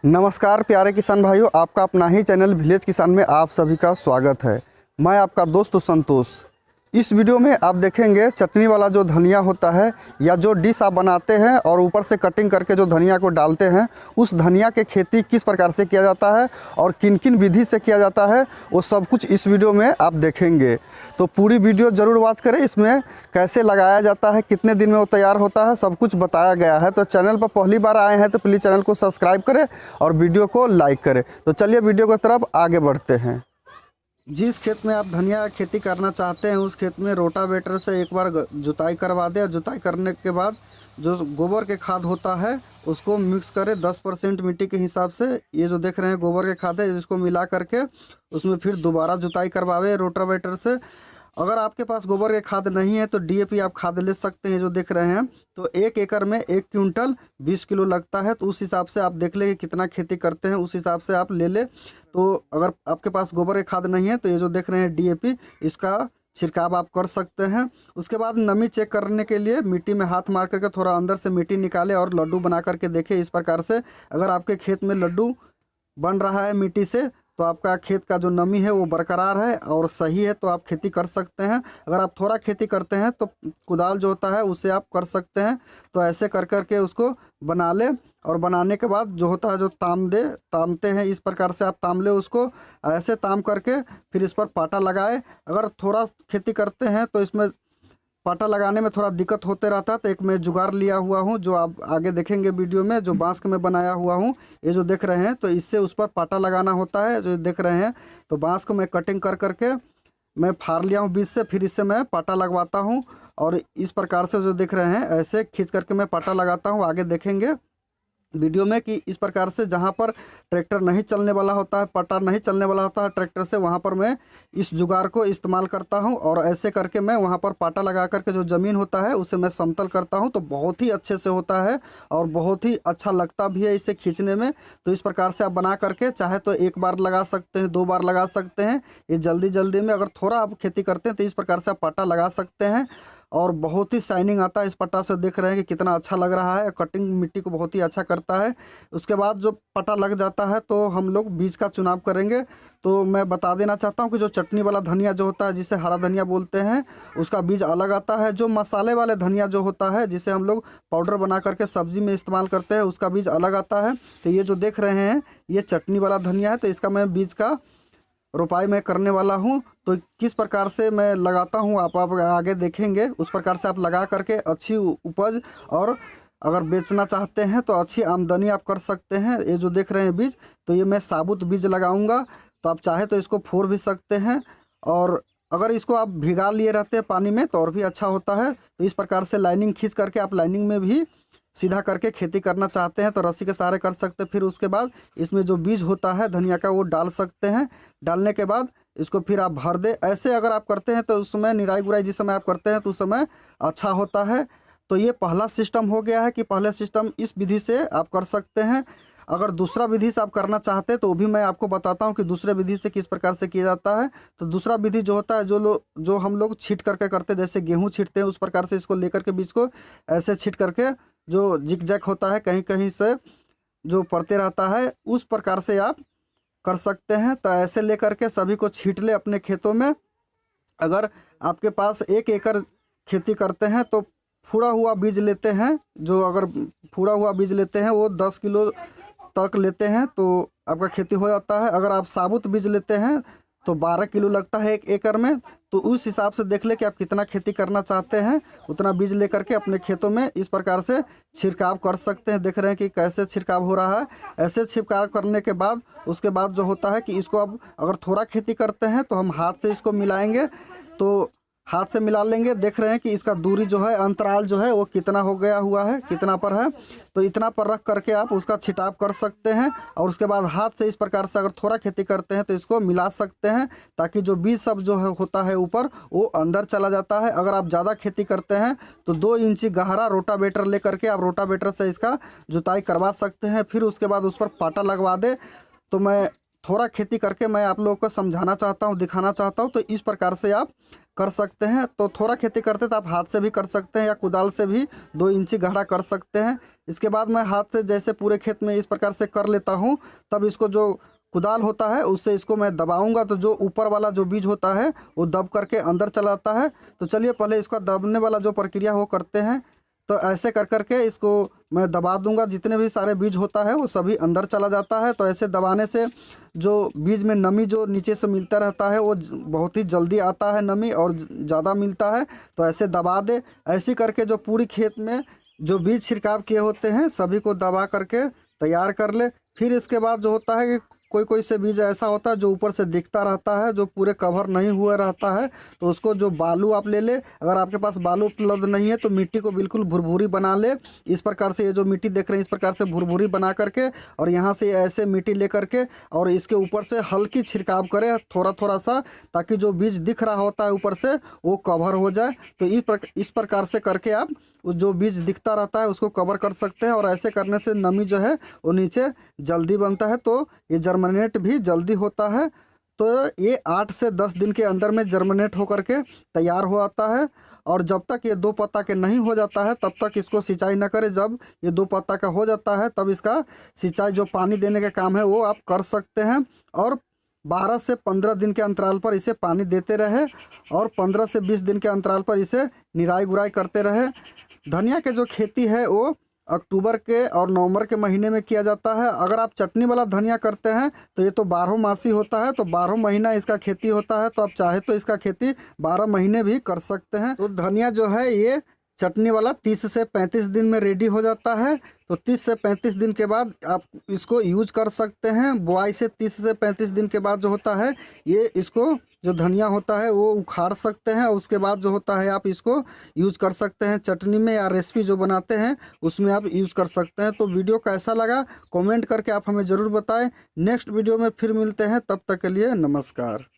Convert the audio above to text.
नमस्कार प्यारे किसान भाइयों, आपका अपना ही चैनल विलेज किसान में आप सभी का स्वागत है। मैं आपका दोस्त संतोष। इस वीडियो में आप देखेंगे चटनी वाला जो धनिया होता है या जो डिश आप बनाते हैं और ऊपर से कटिंग करके जो धनिया को डालते हैं, उस धनिया के खेती किस प्रकार से किया जाता है और किन किन विधि से किया जाता है, वो सब कुछ इस वीडियो में आप देखेंगे। तो पूरी वीडियो ज़रूर वॉच करें। इसमें कैसे लगाया जाता है, कितने दिन में वो तैयार होता है, सब कुछ बताया गया है। तो चैनल पर पहली बार आए हैं तो प्लीज़ चैनल को सब्सक्राइब करें और वीडियो को लाइक करें। तो चलिए वीडियो की तरफ आगे बढ़ते हैं। जिस खेत में आप धनिया खेती करना चाहते हैं, उस खेत में रोटावेटर से एक बार जुताई करवा दें और जुताई करने के बाद जो गोबर के खाद होता है उसको मिक्स करें 10% मिट्टी के हिसाब से। ये जो देख रहे हैं गोबर के खाद है, इसको मिला करके उसमें फिर दोबारा जुताई करवावे रोटावेटर से। अगर आपके पास गोबर के खाद नहीं है तो डीएपी आप खाद ले सकते हैं, जो देख रहे हैं। तो 1 एकड़ में 1 क्विंटल 20 किलो लगता है। तो उस हिसाब से आप देख ले कि कितना खेती करते हैं, उस हिसाब से आप ले ले। तो अगर आपके पास गोबर के खाद नहीं है तो ये जो देख रहे हैं डीएपी, इसका छिड़काव आप कर सकते हैं। उसके बाद नमी चेक करने के लिए मिट्टी में हाथ मार करके थोड़ा अंदर से मिट्टी निकाले और लड्डू बना करके देखें। इस प्रकार से अगर आपके खेत में लड्डू बन रहा है मिट्टी से, तो आपका खेत का जो नमी है वो बरकरार है और सही है, तो आप खेती कर सकते हैं। अगर आप थोड़ा खेती करते हैं तो कुदाल जो होता है उससे आप कर सकते हैं। तो ऐसे कर कर के उसको बना ले और बनाने के बाद जो होता है जो तामते हैं, इस प्रकार से आप ताम ले उसको। ऐसे ताम करके फिर इस पर पाटा लगाए। अगर थोड़ा खेती करते हैं तो इसमें पाटा लगाने में थोड़ा दिक्कत होते रहता है। तो एक मैं जुगाड़ लिया हुआ हूँ, जो आप आगे देखेंगे वीडियो में, जो बांस के मैं बनाया हुआ हूँ। ये जो देख रहे हैं, तो इससे उस पर पाटा लगाना होता है, जो देख रहे हैं। तो बांस को मैं कटिंग कर करके मैं फाड़ लिया हूँ बीच से, फिर इससे मैं पाटा लगवाता हूँ। और इस प्रकार से जो देख रहे हैं ऐसे खींच करके मैं पाटा लगाता हूँ। आगे देखेंगे वीडियो में कि इस प्रकार से जहाँ पर ट्रैक्टर नहीं चलने वाला होता है, पट्टा नहीं चलने वाला होता है ट्रैक्टर से, वहाँ पर मैं इस जुगाड़ को इस्तेमाल करता हूँ। और ऐसे करके मैं वहाँ पर पाटा लगा करके जो ज़मीन होता है उसे मैं समतल करता हूँ। तो बहुत ही अच्छे से होता है और बहुत ही अच्छा लगता भी है इसे खींचने में। तो इस प्रकार से आप बना करके चाहे तो 1 बार लगा सकते हैं, 2 बार लगा सकते हैं। ये जल्दी जल्दी में अगर थोड़ा आप खेती करते हैं तो इस प्रकार से आप पाटा लगा सकते हैं और बहुत ही शाइनिंग आता है इस पट्टा से। देख रहे हैं कि कितना अच्छा लग रहा है, कटिंग मिट्टी को बहुत ही अच्छा करता है। उसके बाद जो पट्टा लग जाता है तो हम लोग बीज का चुनाव करेंगे। तो मैं बता देना चाहता हूं कि जो चटनी वाला धनिया जो होता है, जिसे हरा धनिया बोलते हैं, उसका बीज अलग आता है। जो मसाले वाले धनिया जो होता है, जिसे हम लोग पाउडर बना करके सब्जी में इस्तेमाल करते हैं, उसका बीज अलग आता है। तो ये जो देख रहे हैं ये चटनी वाला धनिया है, तो इसका मैं बीज का रोपाई मैं करने वाला हूँ। तो किस प्रकार से मैं लगाता हूँ आप आगे देखेंगे। उस प्रकार से आप लगा करके अच्छी उपज और अगर बेचना चाहते हैं तो अच्छी आमदनी आप कर सकते हैं। ये जो देख रहे हैं बीज, तो ये मैं साबुत बीज लगाऊंगा। तो आप चाहे तो इसको फोड़ भी सकते हैं, और अगर इसको आप भिगा लिए रहते हैं पानी में तो और भी अच्छा होता है। तो इस प्रकार से लाइनिंग खींच करके आप लाइनिंग में भी सीधा करके खेती करना चाहते हैं तो रस्सी के सहारे कर सकते हैं। फिर उसके बाद इसमें जो बीज होता है धनिया का वो डाल सकते हैं। डालने के बाद इसको फिर आप भर दे। ऐसे अगर आप करते हैं तो उस समय निराई गुराई जिस समय आप करते हैं तो उस समय अच्छा होता है। तो ये पहला सिस्टम हो गया है कि पहले सिस्टम इस विधि से आप कर सकते हैं। अगर दूसरा विधि से आप करना चाहते हैं तो वो भी मैं आपको बताता हूँ कि दूसरे विधि से किस प्रकार से किया जाता है। तो दूसरा विधि जो होता है, जो हम लोग छीट करके करते हैं, जैसे गेहूँ छीटते हैं, उस प्रकार से इसको लेकर के बीज को ऐसे छीट करके जो जिक जैक होता है कहीं कहीं से जो पड़ते रहता है, उस प्रकार से आप कर सकते हैं। तो ऐसे लेकर के सभी को छीट ले अपने खेतों में। अगर आपके पास 1 एकड़ खेती करते हैं तो फूड़ा हुआ बीज लेते हैं। जो अगर फूड़ा हुआ बीज लेते हैं वो 10 किलो तक लेते हैं तो आपका खेती हो जाता है। अगर आप साबुत बीज लेते हैं तो 12 किलो लगता है 1 एकड़ में। तो उस हिसाब से देख ले कि आप कितना खेती करना चाहते हैं, उतना बीज लेकर के अपने खेतों में इस प्रकार से छिड़काव कर सकते हैं। देख रहे हैं कि कैसे छिड़काव हो रहा है। ऐसे छिड़काव करने के बाद उसके बाद जो होता है कि इसको अब अगर थोड़ा खेती करते हैं तो हम हाथ से इसको मिलाएंगे। तो हाथ से मिला लेंगे। देख रहे हैं कि इसका दूरी जो है, अंतराल जो है वो कितना हो गया हुआ है, कितना पर है। तो इतना पर रख करके आप उसका छिटाव कर सकते हैं। और उसके बाद हाथ से इस प्रकार से अगर थोड़ा खेती करते हैं तो इसको मिला सकते हैं, ताकि जो बीज सब जो है होता है ऊपर वो अंदर चला जाता है। अगर आप ज़्यादा खेती करते हैं तो 2 इंची गहरा रोटावेटर ले करके आप रोटावेटर से इसका जुताई करवा सकते हैं। फिर उसके बाद उस पर पाटा लगवा दे। तो मैं थोड़ा खेती करके मैं आप लोगों को समझाना चाहता हूँ, दिखाना चाहता हूँ। तो इस प्रकार से आप कर सकते हैं। तो थोड़ा खेती करते तो आप हाथ से भी कर सकते हैं या कुदाल से भी 2 इंची गहरा कर सकते हैं। इसके बाद मैं हाथ से जैसे पूरे खेत में इस प्रकार से कर लेता हूँ, तब इसको जो कुदाल होता है उससे इसको मैं दबाऊंगा, तो जो ऊपर वाला जो बीज होता है वो दब करके अंदर चला आता है। तो चलिए पहले इसका दबने वाला जो प्रक्रिया वो करते हैं। तो ऐसे कर करके इसको मैं दबा दूंगा, जितने भी सारे बीज होता है वो सभी अंदर चला जाता है। तो ऐसे दबाने से जो बीज में नमी जो नीचे से मिलता रहता है वो बहुत ही जल्दी आता है, नमी और ज़्यादा मिलता है। तो ऐसे दबा दे। ऐसे करके जो पूरी खेत में जो बीज छिड़काव किए होते हैं सभी को दबा करके तैयार कर ले। फिर इसके बाद जो होता है कि कोई कोई से बीज ऐसा होता है जो ऊपर से दिखता रहता है, जो पूरे कवर नहीं हुआ रहता है। तो उसको जो बालू आप ले ले, अगर आपके पास बालू उपलब्ध नहीं है तो मिट्टी को बिल्कुल भुरभुरी बना ले। इस प्रकार से ये जो मिट्टी देख रहे हैं इस प्रकार से भुरभुरी बना करके और यहाँ से ऐसे मिट्टी ले करके और इसके ऊपर से हल्की छिड़काव करें थोड़ा थोड़ा सा, ताकि जो बीज दिख रहा होता है ऊपर से वो कवर हो जाए। तो इस प्रकार से करके आप जो बीज दिखता रहता है उसको कवर कर सकते हैं। और ऐसे करने से नमी जो है वो नीचे जल्दी बनता है, तो ये जर्मिनेट भी जल्दी होता है। तो ये 8 से 10 दिन के अंदर में जर्मिनेट होकर के तैयार हो आता है। और जब तक ये 2 पत्ता के नहीं हो जाता है तब तक इसको सिंचाई न करें। जब ये 2 पत्ता का हो जाता है तब इसका सिंचाई जो पानी देने का काम है वो आप कर सकते हैं। और 12 से 15 दिन के अंतराल पर इसे पानी देते रहे और 15 से 20 दिन के अंतराल पर इसे निराई गुराई करते रहे। धनिया के जो खेती है वो अक्टूबर के और नवंबर के महीने में किया जाता है। अगर आप चटनी वाला धनिया करते हैं तो ये तो 12 मासी होता है, तो 12 महीना इसका खेती होता है। तो आप चाहे तो इसका खेती 12 महीने भी कर सकते हैं। तो धनिया जो है ये चटनी वाला 30 से 35 दिन में रेडी हो जाता है। तो 30 से 35 दिन के बाद आप इसको यूज कर सकते हैं। बुआई से 30 से 35 दिन के बाद जो होता है ये इसको जो धनिया होता है वो उखाड़ सकते हैं। उसके बाद जो होता है आप इसको यूज़ कर सकते हैं चटनी में या रेसिपी जो बनाते हैं उसमें आप यूज़ कर सकते हैं। तो वीडियो कैसा लगा कमेंट करके आप हमें ज़रूर बताएं। नेक्स्ट वीडियो में फिर मिलते हैं, तब तक के लिए नमस्कार।